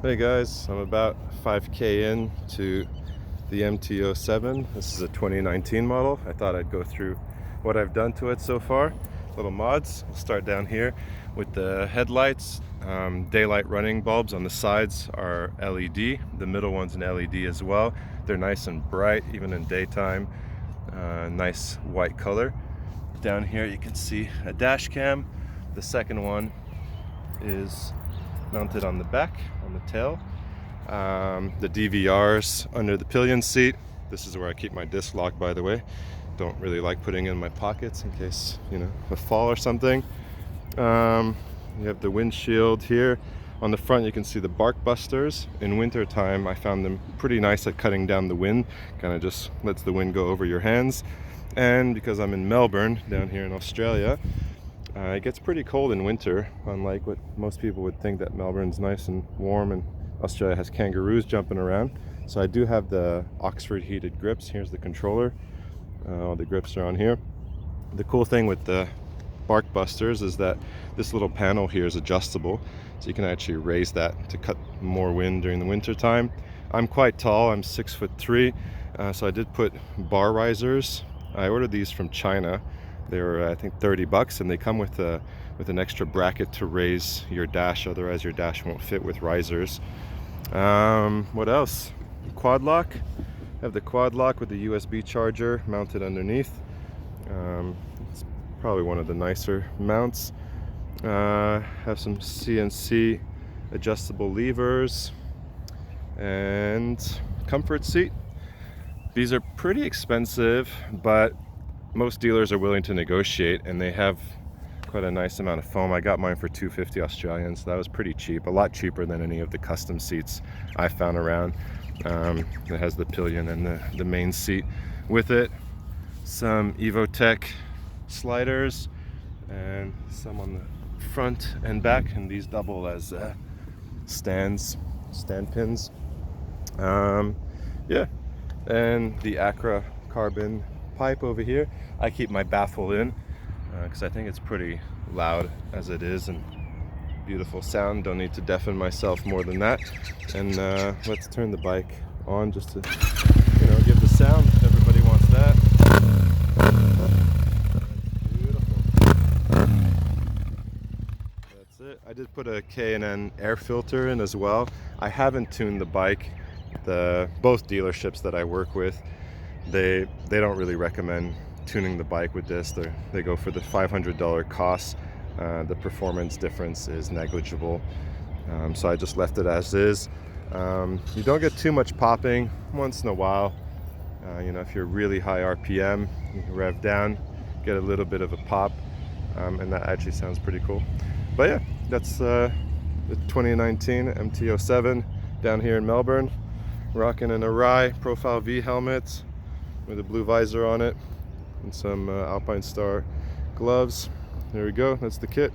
Hey guys, I'm about 5K in to the MT07. This is a 2019 model. I thought I'd go through what I've done to it so far. Little mods. We'll start down here with the headlights. Daylight running bulbs on the sides are LED. The middle one's an LED as well. They're nice and bright even in daytime. Nice white color. Down here you can see a dash cam. The second one is mounted on the back, on the tail. The DVR's under the pillion seat. This is where I keep my disc lock, by the way. Don't really like putting it in my pockets in case, a fall or something. You have the windshield here. On the front you can see the bark busters. In winter time I found them pretty nice at cutting down the wind. Kind of just lets the wind go over your hands. And because I'm in Melbourne, down here in Australia, it gets pretty cold in winter, unlike what most people would think, that Melbourne's nice and warm and Australia has kangaroos jumping around. So I do have the Oxford heated grips. Here's the controller. All the grips are on here. The cool thing with the bark busters is that this little panel here is adjustable, so you can actually raise that to cut more wind during the winter time. I'm quite tall, I'm 6'3", so I did put bar risers. I ordered these from China. They were, I think, $30, and they come with an extra bracket to raise your dash, otherwise your dash won't fit with risers. What else? Quad lock. I have the quad lock with the USB charger mounted underneath. It's probably one of the nicer mounts. Have some CNC adjustable levers and comfort seat. These are pretty expensive, but most dealers are willing to negotiate, and they have quite a nice amount of foam. I got mine for $250 Australian, so that was pretty cheap, a lot cheaper than any of the custom seats I found around. It has the pillion and the main seat with it. Some Evotech sliders and some on the front and back, and these double as stand pins. Yeah, and the Akra carbon pipe over here. I keep my baffle in because I think it's pretty loud as it is, and beautiful sound. Don't need to deafen myself more than that. And let's turn the bike on just to give the sound. Everybody wants that. Beautiful. That's it. I did put a K&N air filter in as well. I haven't tuned the bike. Both dealerships that I work with, they don't really recommend tuning the bike with this. They go for the $500 cost. The performance difference is negligible, so I just left it as is. You don't get too much popping. Once in a while, if you're really high RPM, you can rev down, get a little bit of a pop, and that actually sounds pretty cool. But yeah, that's the 2019 MT07 down here in Melbourne, rocking an Arai Profile V helmet with a blue visor on it and some Alpine Star gloves. There we go, that's the kit.